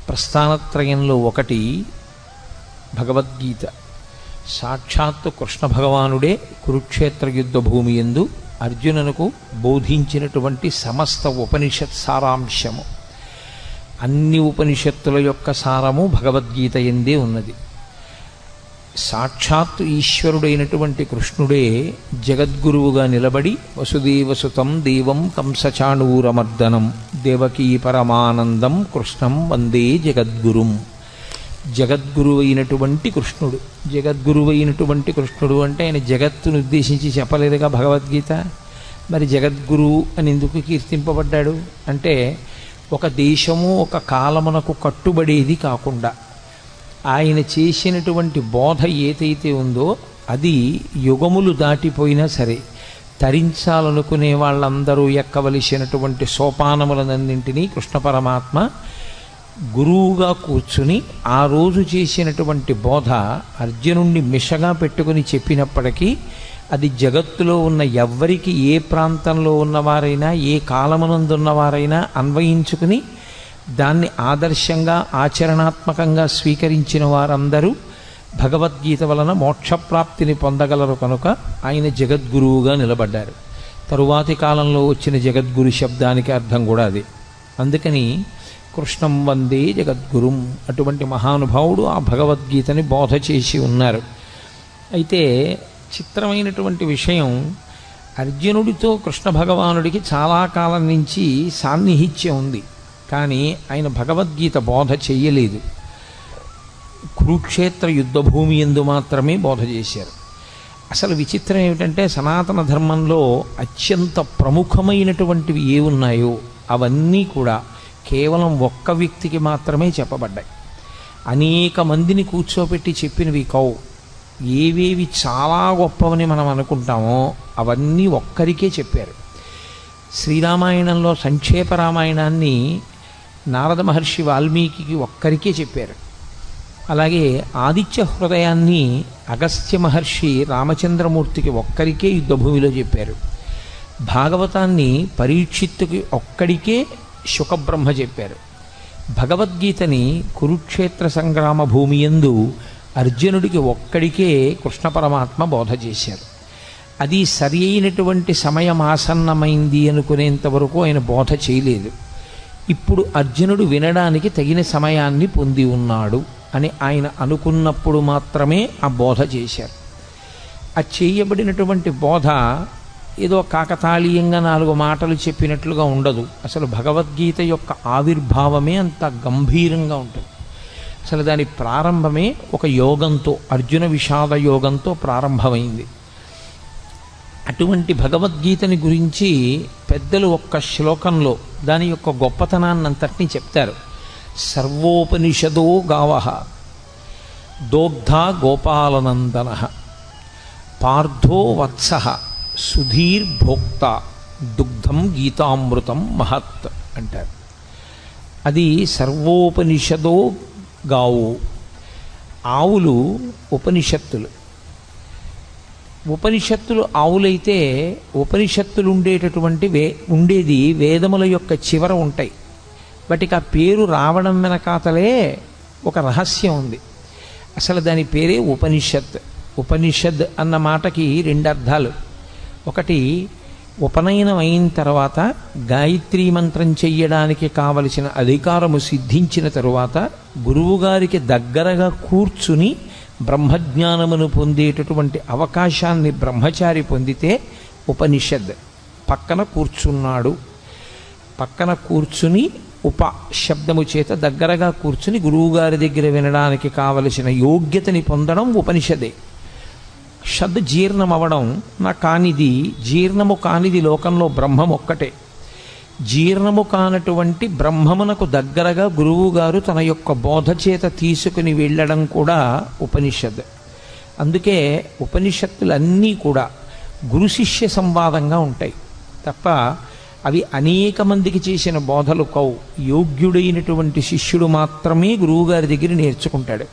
ప్రస్థానత్రయంలో ఒకటి భగవద్గీత. సాక్షాత్తు కృష్ణ భగవానుడే కురుక్షేత్ర యుద్ధ భూమి యందు అర్జునునకు బోధించినటువంటి సమస్త ఉపనిషత్ సారాంశము. అన్ని ఉపనిషత్తుల యొక్క సారము భగవద్గీత యందే ఉన్నది. సాక్షాత్తు ఈశ్వరుడైనటువంటి కృష్ణుడే జగద్గురువుగా నిలబడి వసుదేవసుతం దేవం కంసచాణూరమర్దనం దేవకీ పరమానందం కృష్ణం వందే జగద్గురుం. జగద్గురువైనటువంటి కృష్ణుడు. జగద్గురువైనటువంటి కృష్ణుడు అంటే ఆయన జగత్తును ఉద్దేశించి చెప్పలేదుగా భగవద్గీత. మరి జగద్గురు అని ఎందుకు కీర్తింపబడ్డాడు అంటే, ఒక దేశము ఒక కాలమునకు కట్టుబడేది కాకుండా ఆయన చేసినటువంటి బోధ ఏదైతే ఉందో అది యుగములు దాటిపోయినా సరే తరించాలనుకునే వాళ్ళందరూ ఎక్కవలసినటువంటి సోపానములనన్నింటినీ కృష్ణ పరమాత్మ గురువుగా కూర్చుని ఆ రోజు చేసినటువంటి బోధ అర్జునుణ్ణి మిషగా పెట్టుకుని చెప్పినప్పటికీ అది జగత్తులో ఉన్న ఎవ్వరికి, ఏ ప్రాంతంలో ఉన్నవారైనా, ఏ కాలమునందున్నవారైనా అన్వయించుకుని దాన్ని ఆదర్శంగా ఆచరణాత్మకంగా స్వీకరించిన వారందరూ భగవద్గీత వలన మోక్షప్రాప్తిని పొందగలరు కనుక ఆయన జగద్గురువుగా నిలబడ్డారు. తరువాతి కాలంలో వచ్చిన జగద్గురు శబ్దానికి అర్థం కూడా అది. అందుకని కృష్ణం వందే జగద్గురుం అటువంటి మహానుభావుడు ఆ భగవద్గీతని బోధ చేసి ఉన్నారు. అయితే చిత్రమైనటువంటి విషయం, అర్జునుడితో కృష్ణ భగవానుడికి చాలా కాలం నుంచి సాన్నిహిత్యం ఉంది, కానీ ఆయన భగవద్గీత బోధ చెయ్యలేదు. కురుక్షేత్ర యుద్ధభూమి యందు మాత్రమే బోధ చేశారు. అసలు విచిత్రం ఏమిటంటే, సనాతన ధర్మంలో అత్యంత ప్రముఖమైనటువంటివి ఏ ఉన్నాయో అవన్నీ కూడా కేవలం ఒక్క వ్యక్తికి మాత్రమే చెప్పబడ్డాయి. అనేక మందిని కూర్చోబెట్టి చెప్పినవి కావు. ఏవేవి చాలా గొప్పవని మనం అనుకుంటామో అవన్నీ ఒక్కరికే చెప్పారు. శ్రీరామాయణంలో సంక్షేప రామాయణాన్ని నారద మహర్షి వాల్మీకి ఒక్కరికే చెప్పారు. అలాగే ఆదిత్య హృదయాన్ని అగస్త్య మహర్షి రామచంద్రమూర్తికి ఒక్కరికే యుద్ధభూమిలో చెప్పారు. భాగవతాన్ని పరీక్షిత్తుకి ఒక్కడికే శుకబ్రహ్మ చెప్పారు. భగవద్గీతని కురుక్షేత్ర సంగ్రామ భూమి యందు అర్జునుడికి ఒక్కడికే కృష్ణ పరమాత్మ బోధ చేశారు. అది సరి అయినటువంటి సమయం ఆసన్నమైంది అనుకునేంత వరకు ఆయన బోధ చేయలేదు. ఇప్పుడు అర్జునుడు వినడానికి తగిన సమయాన్ని పొంది ఉన్నాడు అని ఆయన అనుకున్నప్పుడు మాత్రమే ఆ బోధ చేశారు. ఆ చేయబడినటువంటి బోధ ఏదో కాకతాళీయంగా 4 మాటలు చెప్పినట్లుగా ఉండదు. అసలు భగవద్గీత యొక్క ఆవిర్భావమే అంత గంభీరంగా ఉంటుంది. అసలు దాని ప్రారంభమే ఒక యోగంతో, అర్జున విషాద యోగంతో ప్రారంభమైంది. అటువంటి భగవద్గీతని గురించి పెద్దలు ఒక్క శ్లోకంలో దాని యొక్క గొప్పతనాన్నంతటినీ చెప్తారు. సర్వోపనిషదో గావః దోగ్ధా గోపాలనందన పార్థో వత్సః సుధీర్భోక్త దుగ్ధం గీతామృతం మహత్ అంటారు. అది సర్వోపనిషదో గావు. ఆవులు ఉపనిషత్తులు. ఉపనిషత్తులు ఆవులైతే ఉపనిషత్తులు ఉండేది వేదముల యొక్క చివర ఉంటాయి. వాటికి ఆ పేరు రావడం వెనకాతలే ఒక రహస్యం ఉంది. అసలు దాని పేరే ఉపనిషత్. ఉపనిషద్ అన్న మాటకి 2 అర్థాలు. ఒకటి, ఉపనయనం అయిన తర్వాత గాయత్రీ మంత్రం చెయ్యడానికి కావలసిన అధికారము సిద్ధించిన తరువాత గురువుగారికి దగ్గరగా కూర్చుని బ్రహ్మజ్ఞానమును పొందేటటువంటి అవకాశాన్ని బ్రహ్మచారి పొందితే ఉపనిషద్. పక్కన కూర్చున్నాడు, పక్కన కూర్చుని ఉప శబ్దము చేత దగ్గరగా కూర్చుని గురువుగారి దగ్గర వినడానికి కావలసిన యోగ్యతని పొందడం ఉపనిషదే. షద్ జీర్ణం అవ్వడం కానిది, జీర్ణము కానిది లోకంలో బ్రహ్మం ఒక్కటే. జీర్ణము కానటువంటి బ్రహ్మమునకు దగ్గరగా గురువుగారు తన యొక్క బోధ చేత తీసుకుని వెళ్ళడం కూడా ఉపనిషద్. అందుకే ఉపనిషత్తులన్నీ కూడా గురు శిష్య సంవాదంగా ఉంటాయి తప్ప అవి అనేక మందికి చేసిన బోధలు కావు. యోగ్యుడైనటువంటి శిష్యుడు మాత్రమే గురువుగారి దగ్గర నేర్చుకుంటాడు.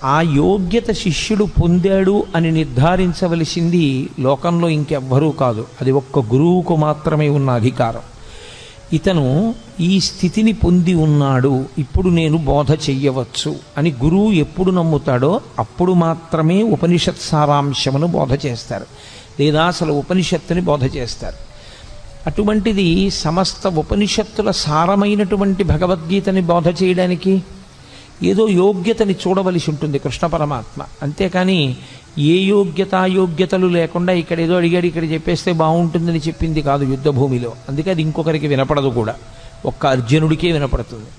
ఆ యోగ్యత శిష్యుడు పొందాడు అని నిర్ధారించవలసింది లోకంలో ఇంకెవ్వరూ కాదు. అది ఒక్క గురువుకు మాత్రమే ఉన్న అధికారం. ఇతను ఈ స్థితిని పొంది ఉన్నాడు, ఇప్పుడు నేను బోధ చెయ్యవచ్చు అని గురువు ఎప్పుడు నమ్ముతాడో అప్పుడు మాత్రమే ఉపనిషత్ సారాంశమును బోధ చేస్తారు, లేదా అసలు ఉపనిషత్తుని బోధ చేస్తారు. అటువంటిది సమస్త ఉపనిషత్తుల సారమైనటువంటి భగవద్గీతని బోధ చేయడానికి ఏదో యోగ్యతని చూడవలసి ఉంటుంది కృష్ణ పరమాత్మ. అంతేకాని ఏ యోగ్యతలు లేకుండా ఇక్కడ ఏదో అడిగాడు ఇక్కడ చెప్పేస్తే బాగుంటుందని చెప్పింది కాదు యుద్ధభూమిలో. అందుకే అది ఇంకొకరికి వినపడదు కూడా, ఒక్క అర్జునుడికే వినపడుతుంది.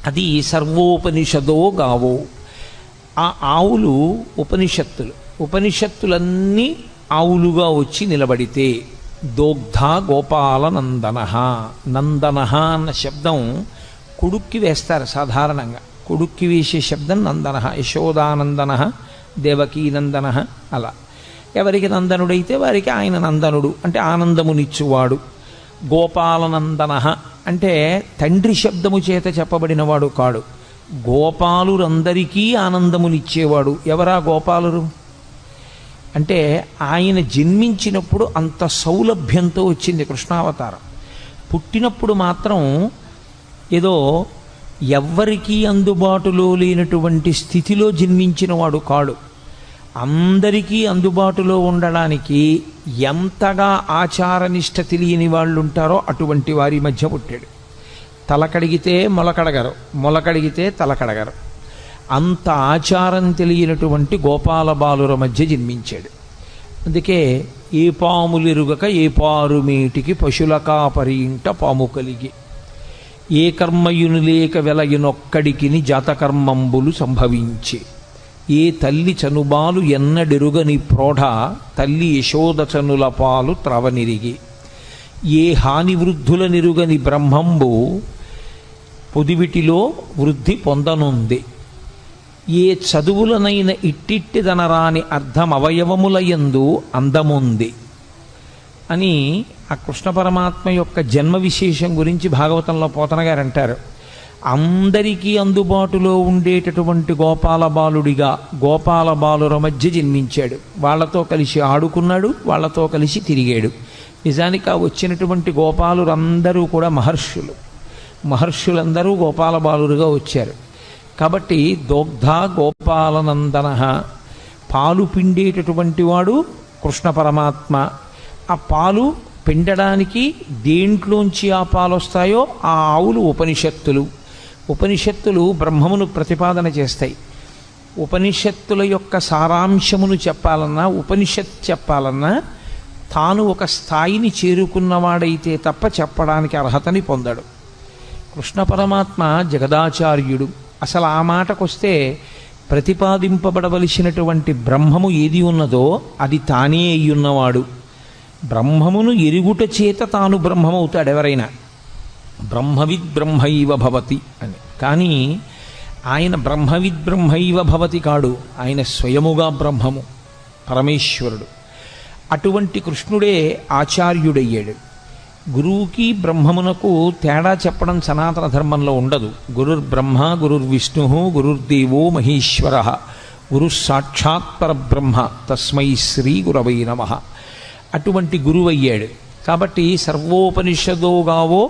అది సర్వోపనిషదో గావో. ఆ ఆవులు ఉపనిషత్తులన్నీ ఆవులుగా వచ్చి నిలబడితే దోగ్ధ గోపాల నందన అన్న శబ్దం కొడుక్కి వేస్తారు సాధారణంగా. కొడుక్కి వేసే శబ్దం నందన, యశోదానందన, దేవకీనందన. అలా ఎవరికి నందనుడైతే వారికి ఆయన నందనుడు అంటే ఆనందమునిచ్చువాడు. గోపాలనందన అంటే తండ్రి శబ్దము చేత చెప్పబడినవాడు కాడు, గోపాలురందరికీ ఆనందమునిచ్చేవాడు. ఎవరా గోపాలురు అంటే ఆయన జన్మించినప్పుడు అంత సౌలభ్యంతో వచ్చింది కృష్ణావతారం. పుట్టినప్పుడు మాత్రం ఏదో ఎవ్వరికీ అందుబాటులో లేనటువంటి స్థితిలో జన్మించిన వాడు కాడు. అందరికీ అందుబాటులో ఉండడానికి ఎంతగా ఆచారనిష్ట తెలియని వాళ్ళు ఉంటారో అటువంటి వారి మధ్య పుట్టాడు. తలకడిగితే మొలకడగరు, మొలకడిగితే తలకడగరు. అంత ఆచారం తెలియనటువంటి గోపాల బాలుర మధ్య జన్మించాడు. అందుకే ఏ పాములిరుగక ఏ పారుమేటికి పశుల కాపరి ఇంట పాము కలిగి, ఏ కర్మయును లేక వెలయునొక్కడికిని జాతకర్మంబులు సంభవించి, ఏ తల్లి చనుబాలు ఎన్నడెరుగని ప్రోఢ తల్లి యశోదచనుల పాలు త్రవనిరిగి, ఏ హాని వృద్ధుల నిరుగని బ్రహ్మంబు పొదివిటిలో వృద్ధి పొందనుంది, ఏ చదువులనైన ఇట్టిట్టిదనరాని అర్థం అవయవములయందు అందముంది అని ఆ కృష్ణ పరమాత్మ యొక్క జన్మ విశేషం గురించి భాగవతంలో పోతన గారు అంటారు. అందరికీ అందుబాటులో ఉండేటటువంటి గోపాల బాలుడిగా గోపాల బాలుర మధ్య జన్మించాడు. వాళ్లతో కలిసి ఆడుకున్నాడు, వాళ్లతో కలిసి తిరిగాడు. నిజానికి ఆ వచ్చినటువంటి గోపాలురందరూ కూడా మహర్షులందరూ గోపాల బాలురుగా వచ్చారు. కాబట్టి దోగ్ధ గోపాలనందన, పాలు పిండేటటువంటి వాడు కృష్ణ పరమాత్మ. ఆ పాలు పిండడానికి దేంట్లోంచి ఆ పాలు వస్తాయో ఆ ఆవులు ఉపనిషత్తులు బ్రహ్మమును ప్రతిపాదన చేస్తాయి. ఉపనిషత్తుల యొక్క సారాంశమును చెప్పాలన్నా, ఉపనిషత్ చెప్పాలన్నా తాను ఒక స్థాయిని చేరుకున్నవాడైతే తప్ప చెప్పడానికి అర్హతని పొందడు. కృష్ణ పరమాత్మ జగదాచార్యుడు. అసలు ఆ మాటకొస్తే ప్రతిపాదింపబడవలసినటువంటి బ్రహ్మము ఏది ఉన్నదో అది తానే అయ్యున్నవాడు. బ్రహ్మమును ఎరుగుట చేత తాను బ్రహ్మమవుతాడు ఎవరైనా. బ్రహ్మవిద్ బ్రహ్మైవ భవతి అని. కానీ ఆయన బ్రహ్మవిద్ బ్రహ్మైవ భవతి కాడు, ఆయన స్వయముగా బ్రహ్మము, పరమేశ్వరుడు. అటువంటి కృష్ణుడే ఆచార్యుడయ్యాడు. గురువుకి బ్రహ్మమునకు తేడా చెప్పడం సనాతన ధర్మంలో ఉండదు. గురుర్బ్రహ్మ గురుర్విష్ణు గురుర్దేవో మహేశ్వర గురు సాక్షాత్ పరబ్రహ్మ తస్మై శ్రీ గురవై నమః. అటువంటి గురువయ్యాడు. కాబట్టి సర్వోపనిషదో గావో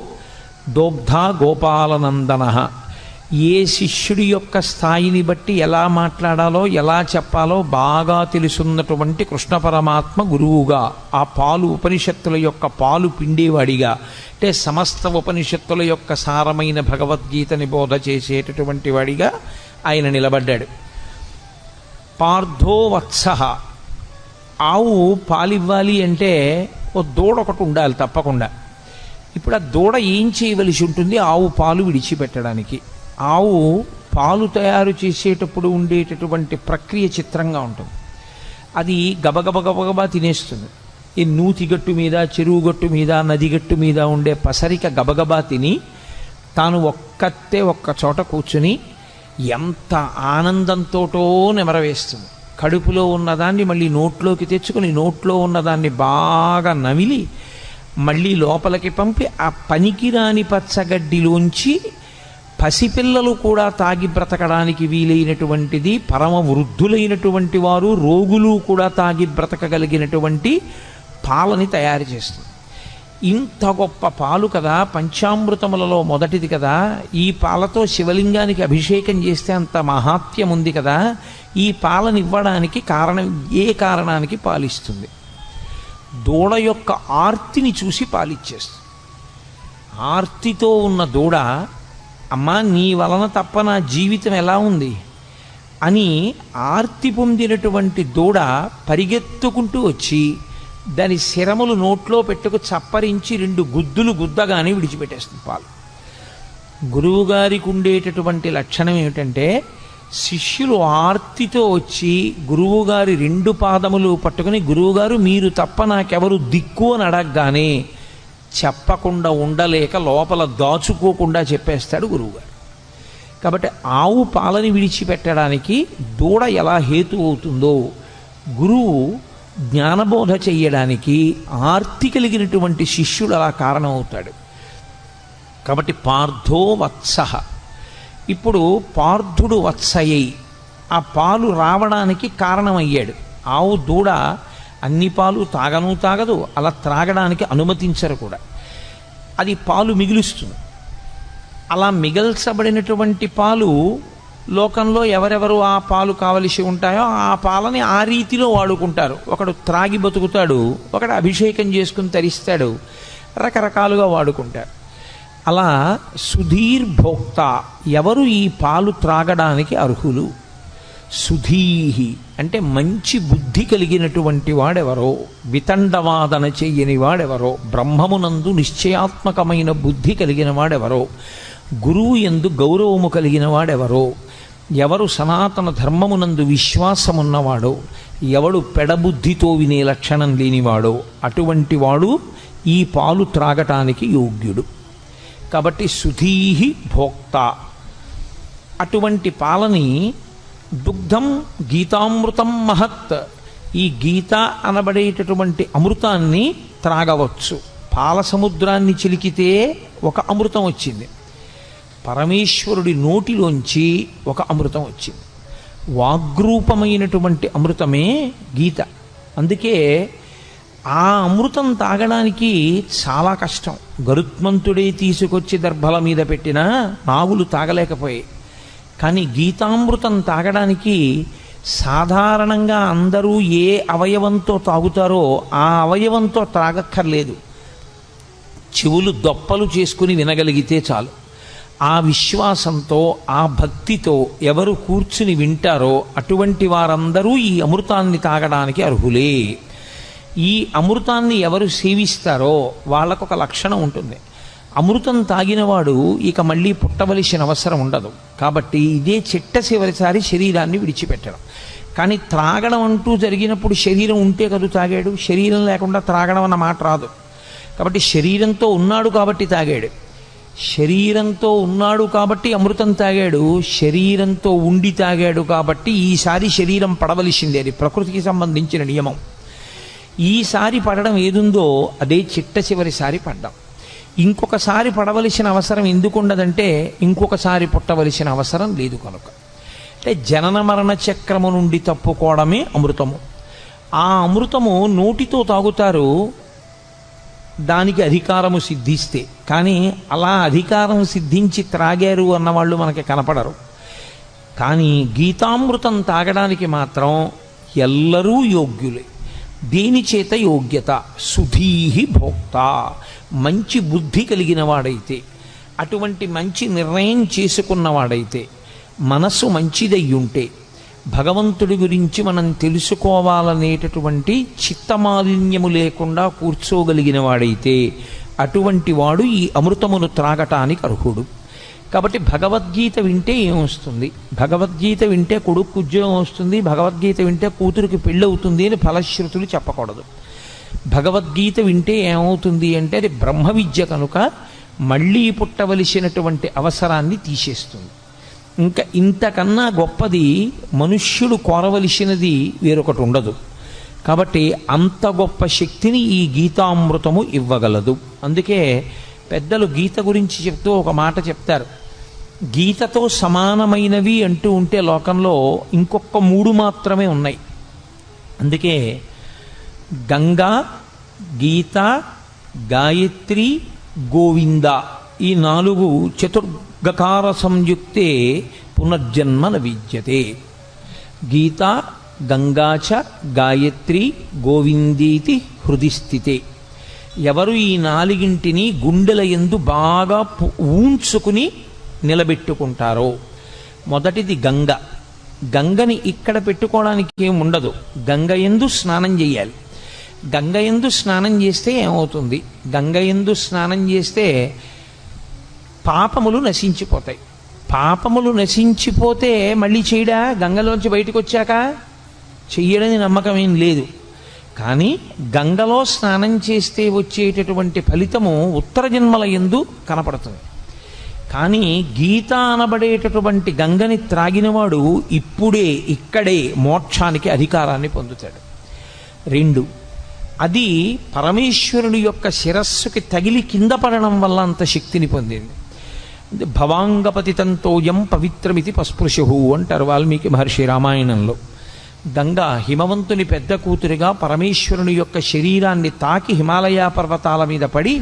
దోగ్ధ గోపాలనందన. ఏ శిష్యుడి యొక్క స్థాయిని బట్టి ఎలా మాట్లాడాలో ఎలా చెప్పాలో బాగా తెలుసున్నటువంటి కృష్ణ పరమాత్మ గురువుగా, ఆ పాలు ఉపనిషత్తుల యొక్క పాలు పిండేవాడిగా, అంటే సమస్త ఉపనిషత్తుల యొక్క సారమైన భగవద్గీతని బోధ చేసేటటువంటి వాడిగా ఆయన నిలబడ్డాడు. పార్థో వత్సః. ఆవు పాలివ్వాలి అంటే ఓ దూడ ఒకటి ఉండాలి తప్పకుండా. ఇప్పుడు ఆ దూడ ఏం చేయవలసి ఉంటుంది? ఆవు పాలు విడిచిపెట్టడానికి. ఆవు పాలు తయారు చేసేటప్పుడు ఉండేటటువంటి ప్రక్రియ చిత్రంగా ఉంటుంది. అది గబగబా తినేస్తుంది. ఈ నూతిగట్టు మీద, చెరువు గట్టు మీద, నదిగట్టు మీద ఉండే పసరిక గబగబా తిని తాను ఒక్క చోట కూర్చుని ఎంత ఆనందంతోటో నెమరవేస్తుంది. కడుపులో ఉన్నదాన్ని మళ్ళీ నోట్లోకి తెచ్చుకుని నోట్లో ఉన్నదాన్ని బాగా నమిలి మళ్ళీ లోపలికి పంపి ఆ పనికిరాని పచ్చగడ్డిలోంచి పసిపిల్లలు కూడా తాగి బ్రతకడానికి వీలైనటువంటిది, పరమ వృద్ధులైనటువంటి వారు, రోగులు కూడా తాగి బ్రతకగలిగినటువంటి పాలని తయారు చేస్తుంది. ఇంత గొప్ప పాలు కదా, పంచామృతములలో మొదటిది కదా, ఈ పాలతో శివలింగానికి అభిషేకం చేస్తే అంత మహాత్యం ఉంది కదా, ఈ పాలనివ్వడానికి కారణం, ఏ కారణానికి పాలిస్తుంది? దూడ యొక్క ఆర్తిని చూసి పాలిచ్చేస్తుంది. ఆర్తితో ఉన్న దూడ, అమ్మా నీ వలన తప్ప నా జీవితం ఎలా ఉంది అని ఆర్తి పొందినటువంటి దూడ పరిగెత్తుకుంటూ వచ్చి దాని శిరములు నోట్లో పెట్టుకు చప్పరించి 2 గుద్దులు గుద్దగానే విడిచిపెట్టేస్తుంది పాలు. గురువుగారికి ఉండేటటువంటి లక్షణం ఏమిటంటే, శిష్యులు ఆర్తితో వచ్చి గురువుగారి 2 పాదములు పట్టుకుని, గురువుగారు మీరు తప్ప నాకెవరు దిక్కు అని అడగగానే చెప్పకుండా ఉండలేక లోపల దాచుకోకుండా చెప్పేస్తాడు గురువుగారు. కాబట్టి ఆవు పాలని విడిచిపెట్టడానికి దూడ ఎలా హేతు అవుతుందో, గురువు జ్ఞానబోధ చెయ్యడానికి ఆర్తి కలిగినటువంటి శిష్యుడు అలా కారణమవుతాడు. కాబట్టి పార్థో వత్సః. ఇప్పుడు పార్థుడు వత్సయై ఆ పాలు రావడానికి కారణమయ్యాడు. ఆవు దూడ అన్ని పాలు తాగదు, అలా త్రాగడానికి అనుమతించరు కూడా. అది పాలు మిగులుస్తుంది. అలా మిగల్చబడినటువంటి పాలు లోకంలో ఎవరెవరు ఆ పాలు కావలసి ఉంటాయో ఆ పాలని ఆ రీతిలో వాడుకుంటారు. ఒకడు త్రాగి బతుకుతాడు, ఒకడు అభిషేకం చేసుకుని తరిస్తాడు, రకరకాలుగా వాడుకుంటారు. అలా సుధీర్భోక్త, ఎవరు ఈ పాలు త్రాగడానికి అర్హులు? సుధీహి అంటే మంచి బుద్ధి కలిగినటువంటి వాడెవరో, వితండవాదన చెయ్యని వాడెవరో, బ్రహ్మమునందు నిశ్చయాత్మకమైన బుద్ధి కలిగిన వాడెవరో, గురువు యందు గౌరవము కలిగిన వాడెవరో, ఎవరు సనాతన ధర్మమునందు విశ్వాసమున్నవాడో, ఎవడు పెడబుద్ధితో వినే లక్షణం లేనివాడో, అటువంటి వాడు ఈ పాలు త్రాగటానికి యోగ్యుడు. కాబట్టి సుధీహి భోక్త. అటువంటి పాలని దుగ్ధం గీతామృతం మహత్, ఈ గీత అనబడేటటువంటి అమృతాన్ని త్రాగవచ్చు. పాల సముద్రాన్ని చిలికితే ఒక అమృతం వచ్చింది, పరమేశ్వరుడి నోటిలోంచి ఒక అమృతం వచ్చింది. వాగ్రూపమైనటువంటి అమృతమే గీత. అందుకే ఆ అమృతం తాగడానికి చాలా కష్టం. గరుత్మంతుడే తీసుకొచ్చి దర్భల మీద పెట్టినా నాగులు తాగలేకపోయాయి. కానీ గీతామృతం తాగడానికి సాధారణంగా అందరూ ఏ అవయవంతో తాగుతారో ఆ అవయవంతో తాగక్కర్లేదు, చెవులు దొప్పలు చేసుకుని వినగలిగితే చాలు. ఆ విశ్వాసంతో, ఆ భక్తితో ఎవరు కూర్చుని వింటారో అటువంటి వారందరూ ఈ అమృతాన్ని తాగడానికి అర్హులే. ఈ అమృతాన్ని ఎవరు సేవిస్తారో వాళ్ళకొక లక్షణం ఉంటుంది. అమృతం తాగినవాడు ఇక మళ్ళీ పుట్టవలసిన అవసరం ఉండదు. కాబట్టి ఇదే చిట్టచివరిసారి శరీరాన్ని విడిచిపెట్టడం. కానీ త్రాగడం అంటూ జరిగినప్పుడు శరీరం ఉంటే కదా తాగాడు, శరీరం లేకుండా త్రాగడం అన్న మాట రాదు. కాబట్టి శరీరంతో ఉన్నాడు కాబట్టి తాగాడు, శరీరంతో ఉన్నాడు కాబట్టి అమృతం తాగాడు, శరీరంతో ఉండి తాగాడు కాబట్టి ఈసారి శరీరం పడవలసిందే. అది ప్రకృతికి సంబంధించిన నియమం. ఈసారి పడడం ఏదుందో అదే చిట్టచివరిసారి పడ్డాం. ఇంకొకసారి పడవలసిన అవసరం ఎందుకు ఉండదంటే ఇంకొకసారి పుట్టవలసిన అవసరం లేదు కనుక. అంటే జనన మరణ చక్రము నుండి తప్పుకోవడమే అమృతము. ఆ అమృతము నోటితో తాగుతారు, దానికి అధికారము సిద్ధిస్తే. కానీ అలా అధికారం సిద్ధించి త్రాగారు అన్నవాళ్ళు మనకి కనపడరు. కానీ గీతామృతం తాగడానికి మాత్రం ఎల్లరూ యోగ్యులే. దేని చేత యోగ్యత? సుధీహి భోక్త, మంచి బుద్ధి కలిగిన వాడైతే, అటువంటి మంచి నిర్ణయం చేసుకున్నవాడైతే, మనస్సు మంచిదయ్యుంటే, భగవంతుడి గురించి మనం తెలుసుకోవాలనేటటువంటి చిత్తమాలిన్యము లేకుండా కూర్చోగలిగిన వాడైతే అటువంటి వాడు ఈ అమృతమును త్రాగటానికి అర్హుడు. కాబట్టి భగవద్గీత వింటే ఏమొస్తుంది? భగవద్గీత వింటే కొడుకు ఉద్యోగం వస్తుంది, భగవద్గీత వింటే కూతురికి పెళ్ళవుతుంది అని ఫలశ్రుతులు చెప్పకూడదు. భగవద్గీత వింటే ఏమవుతుంది అంటే అది బ్రహ్మ విద్య కనుక మళ్ళీ పుట్టవలసినటువంటి అవసరాన్ని తీసేస్తుంది. ఇంకా ఇంతకన్నా గొప్పది మనుష్యుడు కోరవలసినది వేరొకటి ఉండదు. కాబట్టి అంత గొప్ప శక్తిని ఈ గీతామృతము ఇవ్వగలదు. అందుకే పెద్దలు గీత గురించి చెప్తూ ఒక మాట చెప్తారు. గీతతో సమానమైనవి అంటూ ఉంటే లోకంలో ఇంకొక 3 మాత్రమే ఉన్నాయి. అందుకే గంగా, గీత, గాయత్రి, గోవింద ఈ 4 చతుర్గకార సంయుక్తే పునర్జన్మ న విద్యతే. గీత, గంగాచ, గాయత్రి, గోవిందీతి హృది స్థితే. ఎవరు ఈ 4 గుండెల యందు బాగా ఊంచుకుని నిలబెట్టుకుంటారో, మొదటిది గంగ. గంగని ఇక్కడ పెట్టుకోవడానికి ఏం ఉండదు, గంగ యందు స్నానం చేయాలి. గంగ యందు స్నానం చేస్తే ఏమవుతుంది? గంగ యందు స్నానం చేస్తే పాపములు నశించిపోతాయి. పాపములు నశించిపోతే మళ్ళీ చేయడా? గంగలోంచి బయటకు వచ్చాక చెయ్యడని నమ్మకం ఏం లేదు. కానీ గంగలో స్నానం చేస్తే వచ్చేటటువంటి ఫలితము ఉత్తర జన్మల యందు కనపడుతుంది. కానీ గీత అనబడేటటువంటి గంగని త్రాగినవాడు ఇప్పుడే ఇక్కడే మోక్షానికి అధికారాన్ని పొందుతాడు. 2, అది పరమేశ్వరుని యొక్క శిరస్సుకి తగిలి కింద పడడం వల్ల అంత శక్తిని పొందింది. భవాంగపతితంతోయం పవిత్రమితి పస్పృశు అంటారు వాల్మీకి మహర్షి రామాయణంలో. గంగ హిమవంతుని పెద్ద కూతురిగా పరమేశ్వరుని యొక్క శరీరాన్ని తాకి హిమాలయ పర్వతాల మీద పడి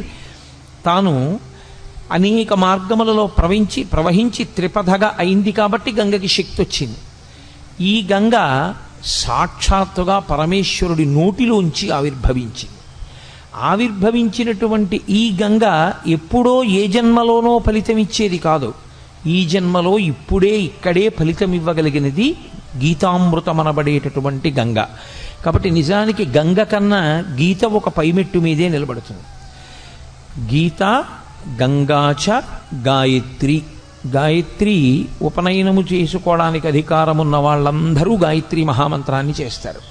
తాను అనేక మార్గములలో ప్రవహించి త్రిపథగా అయింది కాబట్టి గంగకి శక్తి వచ్చింది. ఈ గంగ సాక్షాత్తుగా పరమేశ్వరుడి నోటిలోంచి ఆవిర్భవించినటువంటి ఈ గంగ ఎప్పుడో ఏ జన్మలోనో ఫలితమిచ్చేది కాదు. ఈ జన్మలో ఇప్పుడే ఇక్కడే ఫలితం ఇవ్వగలిగినది గీతామృతమనబడేటటువంటి గంగ. కాబట్టి నిజానికి గంగ కన్నా గీత ఒక పైమెట్టు మీదే నిలబడుతుంది. గీత, గంగాచ, గాయత్రి. గాయత్రి ఉపనయనము చేసుకోవడానికి అధికారమున్న వాళ్ళందరూ గాయత్రి మహామంత్రాన్ని చేస్తారు.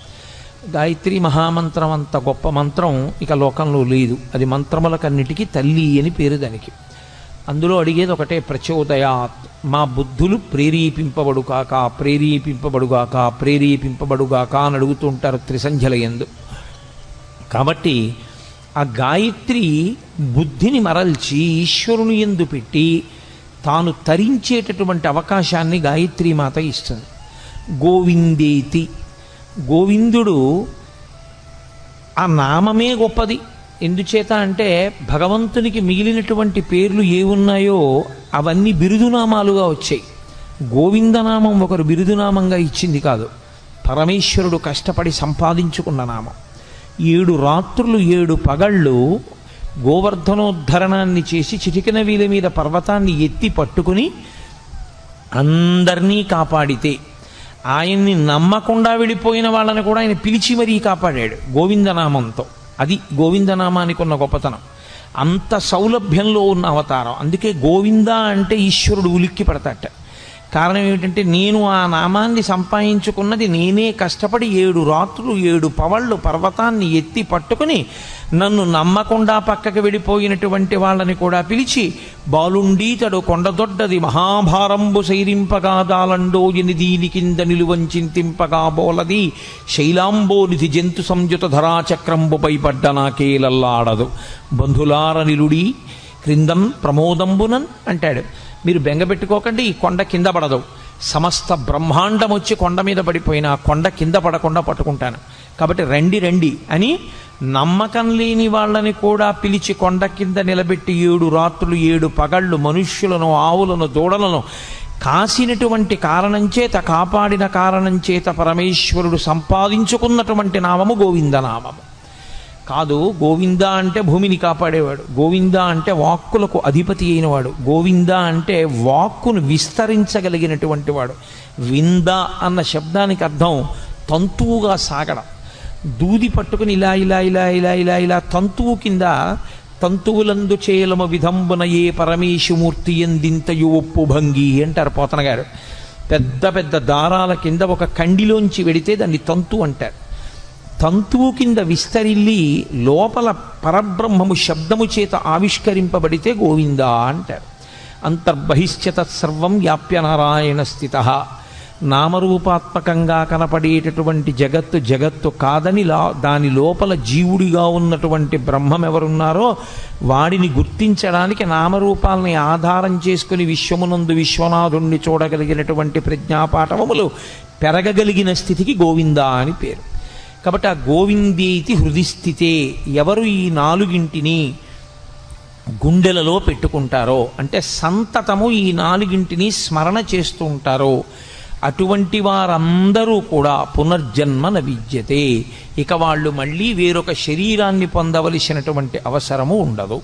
గాయత్రి మహామంత్రం అంత గొప్ప మంత్రం ఇక లోకంలో లేదు. అది మంత్రములకన్నిటికీ తల్లి అని పేరు దానికి. అందులో అడిగేది ఒకటే, ప్రచోదయాత్, మా బుద్ధులు ప్రేరేపింపబడుగాక ప్రేరేపింపబడుగాక ప్రేరేపింపబడుగాక అని అడుగుతుంటారు త్రిసంధ్యల యందు. కాబట్టి ఆ గాయత్రి బుద్ధిని మరల్చి ఈశ్వరుని యందు పెట్టి తాను తరించేటటువంటి అవకాశాన్ని గాయత్రీ మాత ఇస్తుంది. గోవిందేతి, గోవిందుడు ఆ నామమే గొప్పది. ఎందుచేత అంటే భగవంతునికి మిగిలినటువంటి పేర్లు ఏ ఉన్నాయో అవన్నీ బిరుదునామాలుగా వచ్చాయి. గోవిందనామం ఒకరు బిరుదునామంగా ఇచ్చింది కాదు, పరమేశ్వరుడు కష్టపడి సంపాదించుకున్న నామం. 7 రాత్రులు 7 పగళ్ళు గోవర్ధనోద్ధరణాన్ని చేసి చిటికెన వీల మీద పర్వతాన్ని ఎత్తి పట్టుకుని అందరినీ కాపాడితే, ఆయన్ని నమ్మకుండా వెళ్ళిపోయిన వాళ్ళని కూడా ఆయన పిలిచి మరీ కాపాడాడు గోవిందనామంతో. అది గోవిందనామానికి ఉన్న గొప్పతనం. అంత సౌలభ్యంలో ఉన్న అవతారం. అందుకే గోవింద అంటే ఈశ్వరుడు ఉలిక్కి పడతాట. కారణం ఏమిటంటే నేను ఆ నామాన్ని సంపాదించుకున్నది నేనే కష్టపడి 7 రాత్రులు 7 పవళ్ళు పర్వతాన్ని ఎత్తి పట్టుకుని నన్ను నమ్మకుండా పక్కకి వెళ్ళిపోయినటువంటి వాళ్ళని కూడా పిలిచి, బాలుండీతడు కొండదొడ్డది మహాభారంబు సైరింపగా దాలండో ఎనిదీని కింద నిలువంచింతింపగా బోలది శైలాంబోనిధి జంతు సంయుత ధరాచక్రంబుపై పడ్డ నాకేలల్లాడదు బంధులార నిలుడి క్రిందం ప్రమోదంబునన్ అంటాడు. మీరు బెంగపెట్టుకోకండి, ఈ కొండ కింద పడదు. సమస్త బ్రహ్మాండం వచ్చి కొండ మీద పడిపోయినా కొండ కింద పడకుండా పట్టుకుంటాను. కాబట్టి రండి రండి అని నమ్మకం లేని వాళ్ళని కూడా పిలిచి కొండ కింద నిలబెట్టి 7 రాత్రులు 7 పగళ్ళు మనుష్యులను, ఆవులను, దూడలను కాసినటువంటి కారణం చేత, కాపాడిన కారణం చేత పరమేశ్వరుడు సంపాదించుకున్నటువంటి నామము గోవిందనామము కాదు. గోవింద అంటే భూమిని కాపాడేవాడు, గోవింద అంటే వాక్కులకు అధిపతి అయినవాడు, గోవింద అంటే వాక్కును విస్తరించగలిగినటువంటి వాడు. వింద అన్న శబ్దానికి అర్థం తంతువుగా సాగడం. దూది పట్టుకుని ఇలా ఇలా ఇలా ఇలా ఇలా ఇలా తంతువు కింద తంతువులందు చేలమ విధంబున ఏ పరమేశమూర్తి ఎందింతయు ఒప్పు భంగి అంటారు పోతన గారు. పెద్ద పెద్ద దారాల కింద ఒక కండిలోంచి వెడితే దాన్ని తంతు అంటారు. తంతువు కింద విస్తరిల్లి లోపల పరబ్రహ్మము శబ్దము చేత ఆవిష్కరింపబడితే గోవింద అంటారు. అంతర్బహిశ్చ తత్సర్వం వ్యాప్య నారాయణ స్థిత. నామరూపాత్మకంగా కనపడేటటువంటి జగత్తు కాదని దాని లోపల జీవుడిగా ఉన్నటువంటి బ్రహ్మం ఎవరున్నారో వాడిని గుర్తించడానికి నామరూపాలని ఆధారం చేసుకుని విశ్వమునందు విశ్వనాథుణ్ణి చూడగలిగినటువంటి ప్రజ్ఞాపాఠవములు పెరగగలిగిన స్థితికి గోవింద అని పేరు. కాబట్టి ఆ గోవిందేతి హృదిస్థితే, ఎవరు ఈ నాలుగింటిని గుండెలలో పెట్టుకుంటారో, అంటే సంతతము ఈ నాలుగింటిని స్మరణ చేస్తూ ఉంటారో, అటువంటి వారందరూ కూడా పునర్జన్మ న విద్యతే, ఇక వాళ్ళు మళ్ళీ వేరొక శరీరాన్ని పొందవలసినటువంటి అవసరము ఉండదు.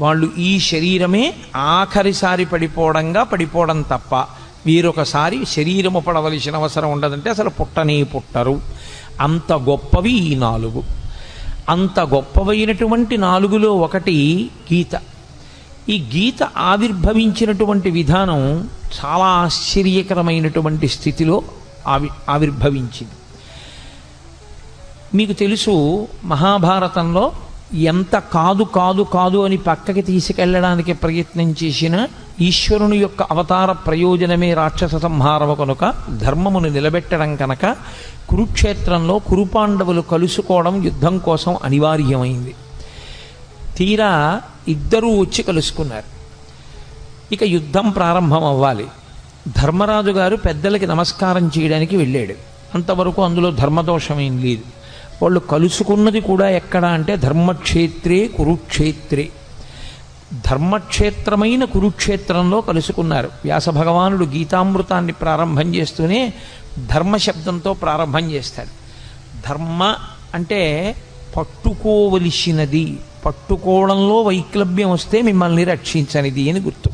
వాళ్ళు ఈ శరీరమే ఆఖరిసారి పడిపోవడం తప్ప వీరొకసారి శరీరము పడవలసిన అవసరం ఉండదంటే అసలు పుట్టనే పుట్టరు. అంత గొప్పవి ఈ నాలుగు. అంత గొప్పవైనటువంటి నాలుగులో ఒకటి గీత. ఈ గీత ఆవిర్భవించినటువంటి విధానం చాలా ఆశ్చర్యకరమైనటువంటి స్థితిలో ఆవిర్భవించింది. మీకు తెలుసు, మహాభారతంలో ఎంత కాదు అని పక్కకి తీసుకెళ్లడానికి ప్రయత్నం చేసిన ఈశ్వరుని యొక్క అవతార ప్రయోజనమే రాక్షస సంహారము కనుక, ధర్మమును నిలబెట్టడం కనుక కురుక్షేత్రంలో కురుపాండవులు కలుసుకోవడం యుద్ధం కోసం అనివార్యమైంది. తీరా ఇద్దరూ వచ్చి కలుసుకున్నారు. ఇక యుద్ధం ప్రారంభం అవ్వాలి. ధర్మరాజు గారు పెద్దలకి నమస్కారం చేయడానికి వెళ్ళాడు. అంతవరకు అందులో ధర్మదోషమేం లేదు. వాళ్ళు కలుసుకున్నది కూడా ఎక్కడ అంటే ధర్మక్షేత్రే కురుక్షేత్రే, ధర్మక్షేత్రమైన కురుక్షేత్రంలో కలుసుకున్నారు. వ్యాస భగవానుడు గీతామృతాన్ని ప్రారంభం చేస్తూనే ధర్మ శబ్దంతో ప్రారంభం చేస్తాడు. ధర్మ అంటే పట్టుకోవలసినది, పట్టుకోవడంలో వైక్లభ్యం వస్తే మిమ్మల్ని రక్షించనిది అని గుర్తు.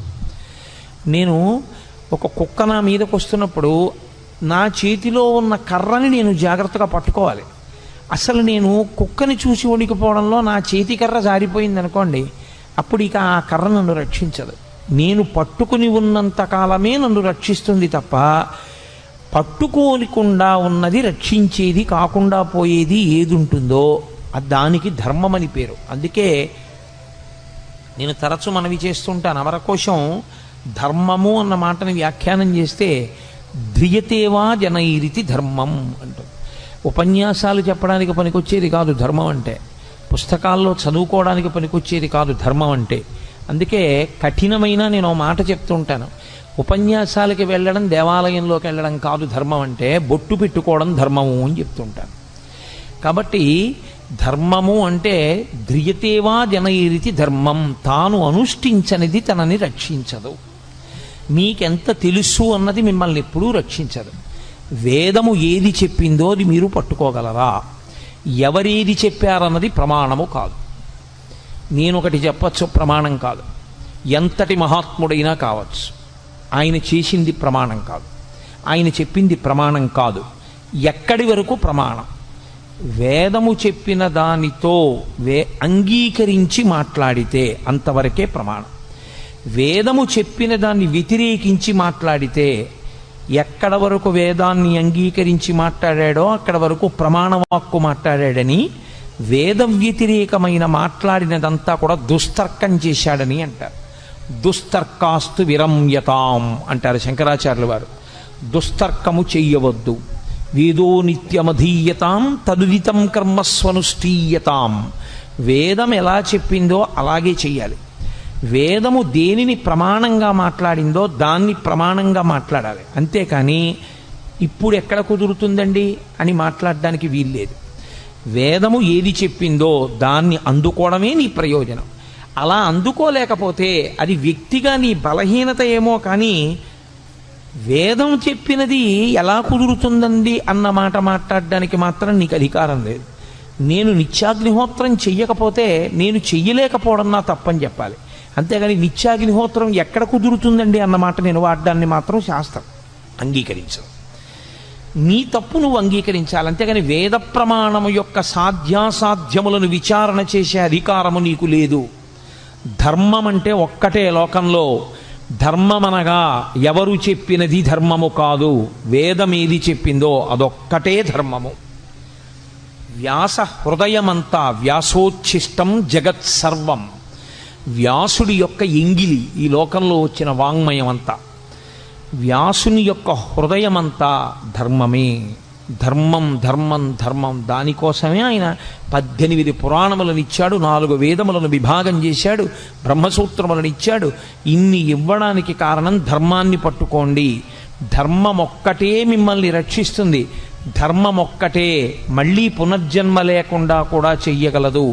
నేను ఒక కుక్క నా మీదకి వస్తున్నప్పుడు నా చేతిలో ఉన్న కర్రని నేను జాగ్రత్తగా పట్టుకోవాలి. అసలు నేను కుక్కని చూసి వణికిపోవడంలో నా చేతి కర్ర జారిపోయింది అనుకోండి, అప్పుడు ఇక ఆ కర్ర నన్ను రక్షించదు. నేను పట్టుకుని ఉన్నంత కాలమే నన్ను రక్షిస్తుంది తప్ప పట్టుకోనికుండా ఉన్నది రక్షించేది కాకుండా పోయేది ఏది ఉంటుందో దానికి ధర్మం అని పేరు. అందుకే నేను తరచు మనవి చేస్తుంటాను, అమరకోశం ధర్మము అన్న మాటని వ్యాఖ్యానం చేస్తే ధ్రియతేవా జనైరితి ధర్మం అంటుంది. ఉపన్యాసాలు చెప్పడానికి పనికొచ్చేది కాదు ధర్మం అంటే, పుస్తకాల్లో చదువుకోవడానికి పనికొచ్చేది కాదు ధర్మం అంటే. అందుకే కఠినమైన నేను మాట చెప్తుంటాను, ఉపన్యాసాలకి వెళ్ళడం దేవాలయంలోకి వెళ్ళడం కాదు ధర్మం అంటే, బొట్టు పెట్టుకోవడం ధర్మము అని చెప్తుంటాను. కాబట్టి ధర్మము అంటే ధ్రియతేవా జనైరితి ధర్మం, తాను అనుష్ఠించనిది తనని రక్షించదు. మీకెంత తెలుసు అన్నది మిమ్మల్ని ఎప్పుడూ రక్షించదు. వేదము ఏది చెప్పిందో అది మీరు పట్టుకోగలరా? ఎవరేది చెప్పారన్నది ప్రమాణము కాదు. నేను ఒకటి చెప్పచ్చు, ప్రమాణం కాదు. ఎంతటి మహాత్ముడైనా కావచ్చు, ఆయన చేసింది ప్రమాణం కాదు, ఆయన చెప్పింది ప్రమాణం కాదు. ఎక్కడి వరకు ప్రమాణం? వేదము చెప్పిన దానితో అంగీకరించి మాట్లాడితే అంతవరకే ప్రమాణం. వేదము చెప్పిన దాన్ని వ్యతిరేకించి మాట్లాడితే ఎక్కడ వరకు వేదాన్ని అంగీకరించి మాట్లాడాడో అక్కడ వరకు ప్రమాణవాక్కు మాట్లాడాడని, వేద వ్యతిరేకమైన మాట్లాడినదంతా కూడా దుస్తర్కం చేశాడని అంటారు. దుస్తర్కాస్తు విరమ్యతాం అంటారు శంకరాచార్యుల వారు. దుస్తర్కము చెయ్యవద్దు. వేదో నిత్యమధీయతాం తదుదితం కర్మస్వనుష్ఠీయతాం. వేదం ఎలా చెప్పిందో అలాగే చెయ్యాలి. వేదము దేనిని ప్రమాణంగా మాట్లాడిందో దాన్ని ప్రమాణంగా మాట్లాడాలి. అంతేకాని ఇప్పుడు ఎక్కడ కుదురుతుందండి అని మాట్లాడడానికి వీల్లేదు. వేదము ఏది చెప్పిందో దాన్ని అందుకోవడమే నీ ప్రయోజనం. అలా అందుకోలేకపోతే అది వ్యక్తిగా నీ బలహీనత ఏమో కానీ వేదం చెప్పినది ఎలా కుదురుతుందండి అన్న మాట మాట్లాడడానికి మాత్రం నీకు అధికారం లేదు. నేను నిత్యాగ్నిహోత్రం చెయ్యకపోతే నేను చెయ్యలేకపోవడం నా తప్పని చెప్పాలి. అంతేగాని నిత్యాగ్నిహోత్రం ఎక్కడ కుదురుతుందండి అన్న మాట నేను వాడడాన్ని మాత్రం శాస్త్రం అంగీకరించదు. నీ తప్పు నువ్వు అంగీకరించాలి. అంతేగాని వేద ప్రమాణము యొక్క సాధ్యాసాధ్యములను విచారణ చేసే అధికారము నీకు లేదు. ధర్మం అంటే ఒక్కటే లోకంలో. ధర్మమనగా ఎవరు చెప్పినది ధర్మము కాదు, వేదం ఏది చెప్పిందో అదొక్కటే ధర్మము. వ్యాస హృదయమంతా వ్యాసోచ్ఛిష్టం జగత్ సర్వం. వ్యాసుడి యొక్క ఎంగిలి ఈ లోకంలో వచ్చిన వాంగ్మయం అంతా, వ్యాసుని యొక్క హృదయమంతా ధర్మమే. ధర్మం ధర్మం ధర్మం. దానికోసమే ఆయన 18 పురాణములను ఇచ్చాడు, 4 వేదములను విభాగం చేశాడు, బ్రహ్మసూత్రములను ఇచ్చాడు. ఇన్ని ఇవ్వడానికి కారణం ధర్మాన్ని పట్టుకోండి. ధర్మం ఒక్కటే మిమ్మల్ని రక్షిస్తుంది. ధర్మం ఒక్కటే మళ్ళీ పునర్జన్మ లేకుండా కూడా చెయ్యగలదు.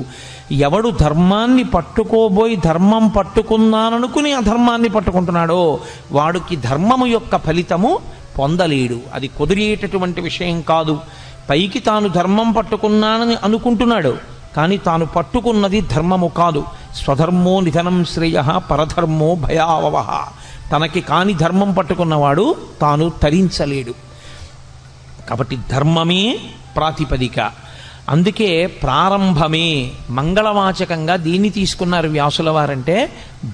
ఎవడు ధర్మాన్ని పట్టుకోబోయి ధర్మం పట్టుకున్నాననుకుని అధర్మాన్ని పట్టుకుంటున్నాడో వాడికి ధర్మము యొక్క ఫలితము పొందలేడు. అది కుదిరేటటువంటి విషయం కాదు. పైకి తాను ధర్మం పట్టుకున్నానని అనుకుంటున్నాడు, కానీ తాను పట్టుకున్నది ధర్మము కాదు. స్వధర్మో నిధనం శ్రేయ పరధర్మో భయావహ. తనకి కాని ధర్మం పట్టుకున్నవాడు తాను తరించలేడు. కాబట్టి ధర్మమే ప్రాతిపదిక. అందుకే ప్రారంభమే మంగళవాచకంగా దీన్ని తీసుకున్నారు వ్యాసుల వారంటే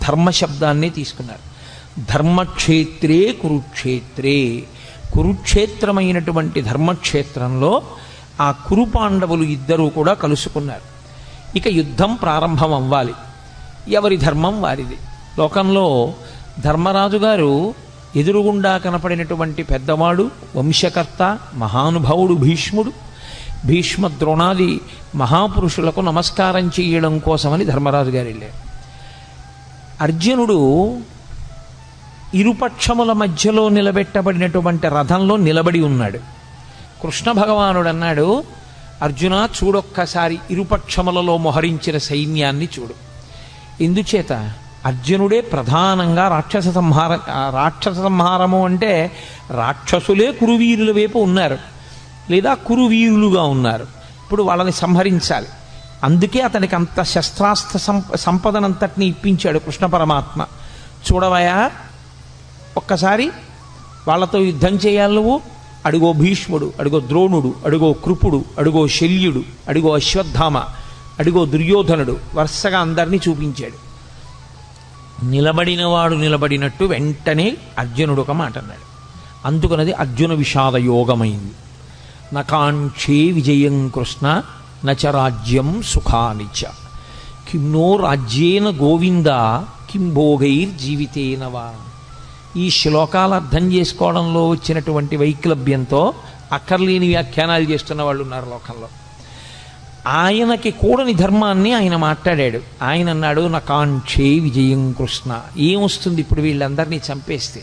ధర్మశబ్దాన్నే తీసుకున్నారు. ధర్మక్షేత్రే కురుక్షేత్రే, కురుక్షేత్రమైనటువంటి ధర్మక్షేత్రంలో ఆ కురుపాండవులు ఇద్దరూ కూడా కలుసుకున్నారు. ఇక యుద్ధం ప్రారంభం అవ్వాలి. ఎవరి ధర్మం వారిది. లోకంలో ధర్మరాజు గారు ఎదురుగుండా కనపడినటువంటి పెద్దవాడు, వంశకర్త, మహానుభావుడు భీష్ముడు. భీష్మ ద్రోణాది మహాపురుషులకు నమస్కారం చేయడం కోసమని ధర్మరాజు గారు వెళ్ళారు. అర్జునుడు ఇరుపక్షముల మధ్యలో నిలబెట్టబడినటువంటి రథంలో నిలబడి ఉన్నాడు. కృష్ణ భగవానుడు అన్నాడు, అర్జున చూడొక్కసారి ఇరుపక్షములలో మోహరించిన సైన్యాన్ని చూడు. ఎందుచేత అర్జునుడే ప్రధానంగా రాక్షస సంహారము అంటే రాక్షసులే కురువీరుల వైపు ఉన్నారు, లేదా కురువీరులుగా ఉన్నారు. ఇప్పుడు వాళ్ళని సంహరించాలి. అందుకే అతనికి అంత శస్త్రాస్త్ర సంపదనంతటిని ఇప్పించాడు కృష్ణ పరమాత్మ. చూడవయా, ఒక్కసారి వాళ్ళతో యుద్ధం చేయాలి నువ్వు. అడుగో భీష్ముడు, అడుగో ద్రోణుడు, అడుగో కృపుడు, అడుగో శల్యుడు, అడుగో అశ్వత్థామ, అడుగో దుర్యోధనుడు, వరుసగా అందరినీ చూపించాడు. నిలబడినవాడు నిలబడినట్టు వెంటనే అర్జునుడు ఒక మాట అన్నాడు. అందుకనది అర్జున విషాద యోగమైంది. నకాంక్షే విజయం కృష్ణ నచ రాజ్యం సుఖానిచ కింనో రాజ్యేన గోవింద కిం భోగైర్జీవితేనవా. ఈ శ్లోకాలు అర్థం చేసుకోవడంలో వచ్చినటువంటి వైక్లభ్యంతో అక్కర్లేని వ్యాఖ్యానాలు చేస్తున్న వాళ్ళు ఉన్నారు లోకంలో. ఆయనకి కూడని ధర్మాన్ని ఆయన మాట్లాడాడు. ఆయన అన్నాడు, నకాంక్షే విజయం కృష్ణ. ఏమొస్తుంది ఇప్పుడు వీళ్ళందరినీ చంపేస్తే?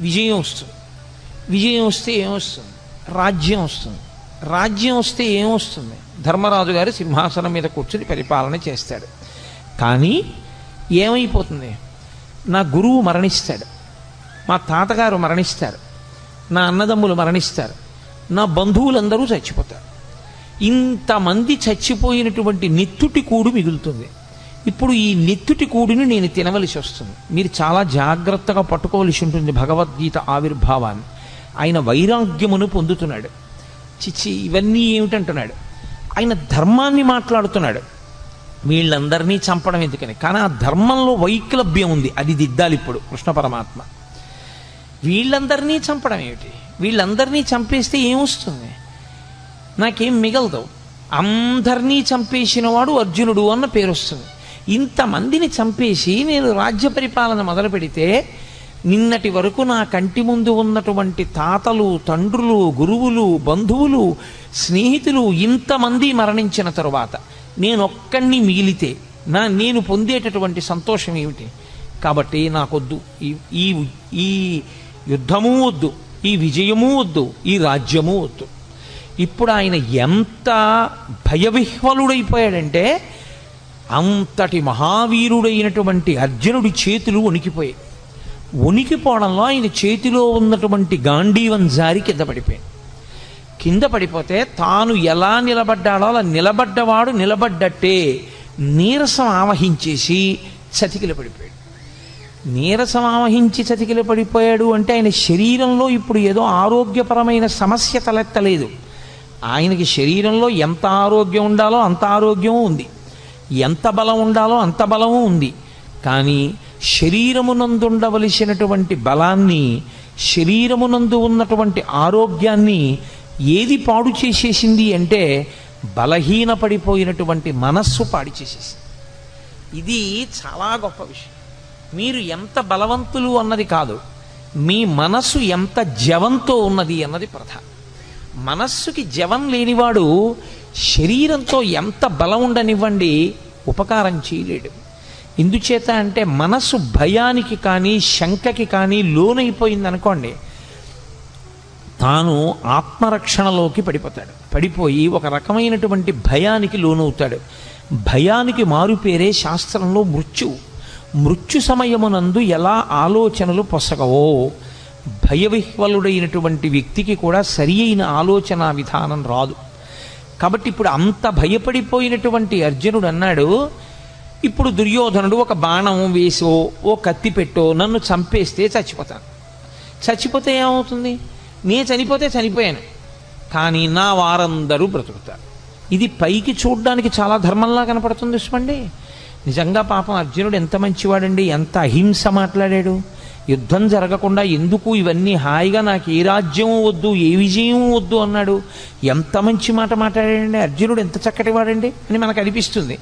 విజయం వస్తుంది. విజయం వస్తే ఏమొస్తుంది? రాజ్యం వస్తుంది. రాజ్యం వస్తే ఏమొస్తుంది? ధర్మరాజు గారు సింహాసనం మీద కూర్చుని పరిపాలన చేస్తాడు. కానీ ఏమైపోతుంది? నా గురువు మరణిస్తాడు, మా తాతగారు మరణిస్తారు, నా అన్నదమ్ములు మరణిస్తారు, నా బంధువులందరూ చచ్చిపోతారు. ఇంతమంది చచ్చిపోయినటువంటి నెత్తుటి కూడు మిగులుతుంది. ఇప్పుడు ఈ నెత్తుటి కూడిని నేను తినవలసి వస్తుంది. మీరు చాలా జాగ్రత్తగా పట్టుకోవలసి ఉంటుంది భగవద్గీత ఆవిర్భావాన్ని. ఆయన వైరాగ్యమును పొందుతున్నాడు. చిచ్చి ఇవన్నీ ఏమిటంటున్నాడు. ఆయన ధర్మాన్ని మాట్లాడుతున్నాడు. వీళ్ళందరినీ చంపడం ఎందుకని? కానీ ఆ ధర్మంలో వైక్లభ్యం ఉంది, అది దిద్దాలి ఇప్పుడు కృష్ణ పరమాత్మ. వీళ్ళందరినీ చంపడం ఏమిటి? వీళ్ళందరినీ చంపేస్తే ఏమొస్తుంది? నాకేం మిగలదు. అందరినీ చంపేసిన వాడు అర్జునుడు అన్న పేరు వస్తుంది. ఇంతమందిని చంపేసి నేను రాజ్య పరిపాలన మొదలు పెడితే నిన్నటి వరకు నా కంటి ముందు ఉన్నటువంటి తాతలు, తండ్రులు, గురువులు, బంధువులు, స్నేహితులు ఇంతమంది మరణించిన తరువాత నేనొక్కడిని మిగిలితే నేను పొందేటటువంటి సంతోషం ఏమిటి? కాబట్టి నాకొద్దు ఈ యుద్ధము వద్దు, ఈ విజయము వద్దు, ఈ రాజ్యము వద్దు. ఇప్పుడు ఆయన ఎంత భయవిహ్వలుడైపోయాడంటే అంతటి మహావీరుడైనటువంటి అర్జునుడి చేతులు వణికిపోయాయి. వణికిపోవడంలో ఆయన చేతిలో ఉన్నటువంటి గాంధీవం జారి కింద పడిపోయాడు. కింద పడిపోతే తాను ఎలా నిలబడ్డాడో అలా నిలబడ్డవాడు నిలబడ్డట్టే నీరసం ఆవహించేసి చతికిల పడిపోయాడు. నీరసం ఆవహించి చతికిల పడిపోయాడు అంటే ఆయన శరీరంలో ఇప్పుడు ఏదో ఆరోగ్యపరమైన సమస్య తలెత్తలేదు. ఆయనకి శరీరంలో ఎంత ఆరోగ్యం ఉండాలో అంత ఆరోగ్యము ఉంది, ఎంత బలం ఉండాలో అంత బలము ఉంది. కానీ శరీరమునందుండవలసినటువంటి బలాన్ని, శరీరమునందు ఉన్నటువంటి ఆరోగ్యాన్ని ఏది పాడు చేసేసింది అంటే బలహీనపడిపోయినటువంటి మనస్సు పాడు చేసేసింది. ఇది చాలా గొప్ప విషయం. మీరు ఎంత బలవంతులు అన్నది కాదు, మీ మనస్సు ఎంత జవంతో ఉన్నది అన్నది ప్రధానం. మనస్సుకి జవం లేనివాడు శరీరంతో ఎంత బలం ఉండనివ్వండి ఉపకారం చేయలేడు. ఎందుచేత అంటే మనస్సు భయానికి కానీ శంకకి కానీ లోనైపోయింది అనుకోండి, తాను ఆత్మరక్షణలోకి పడిపోయి ఒక రకమైనటువంటి భయానికి లోనవుతాడు. భయానికి మారుపేరే శాస్త్రంలో మృత్యు సమయమునందు ఎలా ఆలోచనలు పొసగవో భయవిహ్వలుడైనటువంటి వ్యక్తికి కూడా సరి అయిన ఆలోచన విధానం రాదు. కాబట్టి ఇప్పుడు అంత భయపడిపోయినటువంటి అర్జునుడు అన్నాడు, ఇప్పుడు దుర్యోధనుడు ఒక బాణం వేసో ఓ కత్తి పెట్టో నన్ను చంపేస్తే చచ్చిపోతాను. చచ్చిపోతే ఏమవుతుంది? నేను చనిపోతే చనిపోయాను, కానీ నా వారందరూ బ్రతుకుతారు. ఇది పైకి చూడ్డానికి చాలా ధర్మంలా కనపడుతుంది చూసుకోండి. నిజంగా పాపం అర్జునుడు ఎంత మంచివాడండి, ఎంత అహింస మాట్లాడాడు. యుద్ధం జరగకుండా ఎందుకు ఇవన్నీ హాయిగా నాకు ఏ రాజ్యం వద్దు ఏ విజయం వద్దు అన్నాడు. ఎంత మంచి మాట మాట్లాడాడండి అర్జునుడు, ఎంత చక్కటి వాడండి అని మనకు అనిపిస్తుంది.